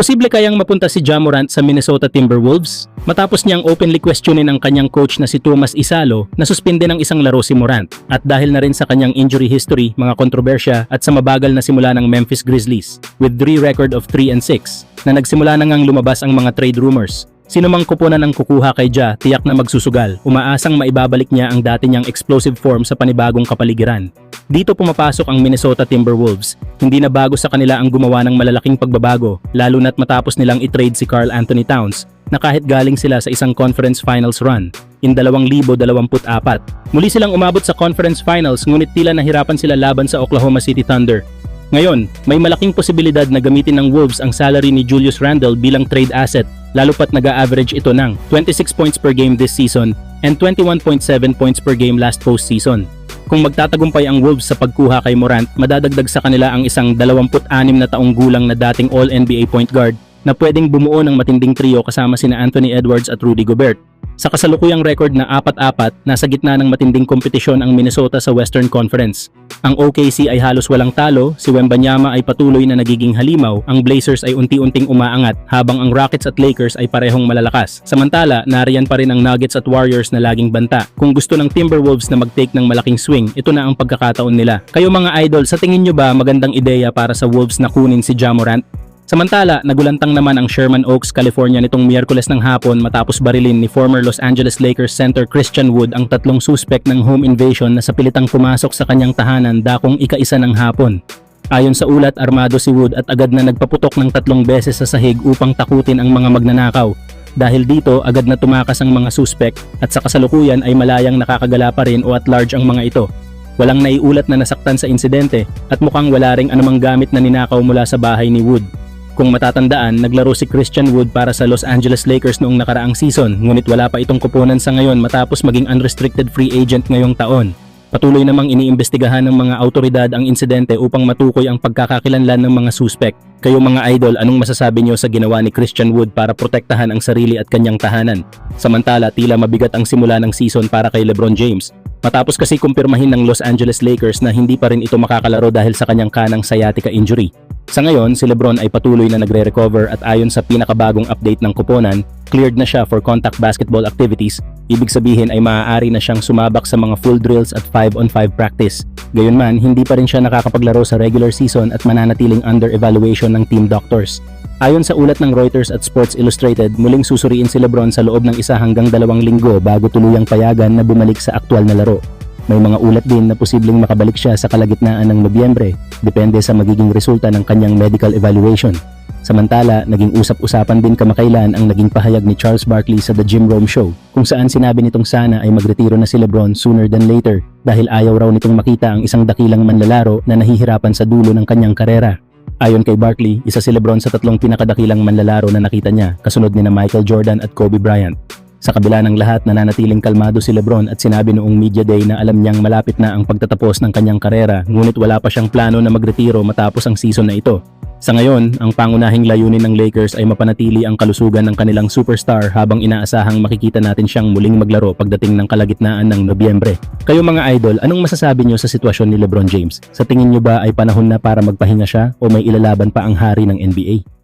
Posible kayang mapunta si Ja Morant sa Minnesota Timberwolves? Matapos niyang openly questionin ang kanyang coach na si Thomas Isalo na suspende ng isang laro si Morant. At dahil na rin sa kanyang injury history, mga kontrobersya at sa mabagal na simula ng Memphis Grizzlies with 3 record of 3-6 na nagsimula na ngang lumabas ang mga trade rumors. Sino mang kupunan ang kukuha kay Ja, tiyak na magsusugal. Umaasang maibabalik niya ang dati niyang explosive form sa panibagong kapaligiran. Dito pumapasok ang Minnesota Timberwolves. Hindi na bago sa kanila ang gumawa ng malalaking pagbabago, lalo na't matapos nilang i-trade si Karl Anthony Towns na kahit galing sila sa isang conference finals run in 2024. Muli silang umabot sa conference finals ngunit tila nahirapan sila laban sa Oklahoma City Thunder. Ngayon, may malaking posibilidad na gamitin ng Wolves ang salary ni Julius Randle bilang trade asset, lalo pat nag-a-average ito ng 26 points per game this season and 21.7 points per game last postseason. Kung magtatagumpay ang Wolves sa pagkuha kay Morant, madadagdag sa kanila ang isang 26 na taong gulang na dating All-NBA point guard na pwedeng bumuo ng matinding trio kasama sina Anthony Edwards at Rudy Gobert. Sa kasalukuyang record na 4-4, nasa gitna ng matinding kompetisyon ang Minnesota sa Western Conference. Ang OKC ay halos walang talo, si Wembanyama ay patuloy na nagiging halimaw, ang Blazers ay unti-unting umaangat, habang ang Rockets at Lakers ay parehong malalakas. Samantala, nariyan pa rin ang Nuggets at Warriors na laging banta. Kung gusto ng Timberwolves na mag-take ng malaking swing, ito na ang pagkakataon nila. Kayo mga idol, sa tingin nyo ba magandang ideya para sa Wolves na kunin si Ja Morant? Samantala, nagulantang naman ang Sherman Oaks, California nitong Miyerkules ng hapon matapos barilin ni former Los Angeles Lakers center Christian Wood ang 3 suspect ng home invasion na sa pilitang pumasok sa kanyang tahanan dakong ika-1 ng hapon. Ayon sa ulat, armado si Wood at agad na nagpaputok ng 3 beses sa sahig upang takutin ang mga magnanakaw. Dahil dito, agad na tumakas ang mga suspect at sa kasalukuyan ay malayang nakakagala pa rin o at large ang mga ito. Walang naiulat na nasaktan sa insidente at mukhang wala ring anumang gamit na ninakaw mula sa bahay ni Wood. Kung matatandaan, naglaro si Christian Wood para sa Los Angeles Lakers noong nakaraang season, ngunit wala pa itong kupunan sa ngayon matapos maging unrestricted free agent ngayong taon. Patuloy namang iniimbestigahan ng mga autoridad ang insidente upang matukoy ang pagkakakilanlan ng mga suspect. Kayo mga idol, anong masasabi niyo sa ginawa ni Christian Wood para protektahan ang sarili at kanyang tahanan? Samantala, tila mabigat ang simula ng season para kay LeBron James. Matapos kasi kumpirmahin ng Los Angeles Lakers na hindi pa rin ito makakalaro dahil sa kanyang kanang sciatica injury. Sa ngayon, si LeBron ay patuloy na nagre-recover at ayon sa pinakabagong update ng koponan, cleared na siya for contact basketball activities. Ibig sabihin ay maaari na siyang sumabak sa mga full drills at 5-on-5 practice. Gayunman, hindi pa rin siya nakakapaglaro sa regular season at mananatiling under evaluation ng team doctors. Ayon sa ulat ng Reuters at Sports Illustrated, muling susuriin si LeBron sa loob ng 1 hanggang 2 linggo bago tuluyang payagan na bumalik sa aktwal na laro. May mga ulat din na posibleng makabalik siya sa kalagitnaan ng Nobyembre, depende sa magiging resulta ng kanyang medical evaluation. Samantala, naging usap-usapan din kamakailan ang naging pahayag ni Charles Barkley sa The Jim Rome Show, kung saan sinabi nitong sana ay magretiro na si LeBron sooner than later dahil ayaw raw nitong makita ang isang dakilang manlalaro na nahihirapan sa dulo ng kanyang karera. Ayon kay Barkley, isa si LeBron sa 3 pinakadakilang manlalaro na nakita niya, kasunod ni na Michael Jordan at Kobe Bryant. Sa kabila ng lahat, nananatiling kalmado si LeBron at sinabi noong media day na alam niyang malapit na ang pagtatapos ng kanyang karera, ngunit wala pa siyang plano na magretiro matapos ang season na ito. Sa ngayon, ang pangunahing layunin ng Lakers ay mapanatili ang kalusugan ng kanilang superstar habang inaasahang makikita natin siyang muling maglaro pagdating ng kalagitnaan ng Nobyembre. Kayo mga idol, anong masasabi niyo sa sitwasyon ni LeBron James? Sa tingin niyo ba ay panahon na para magpahinga siya o may ilalaban pa ang hari ng NBA?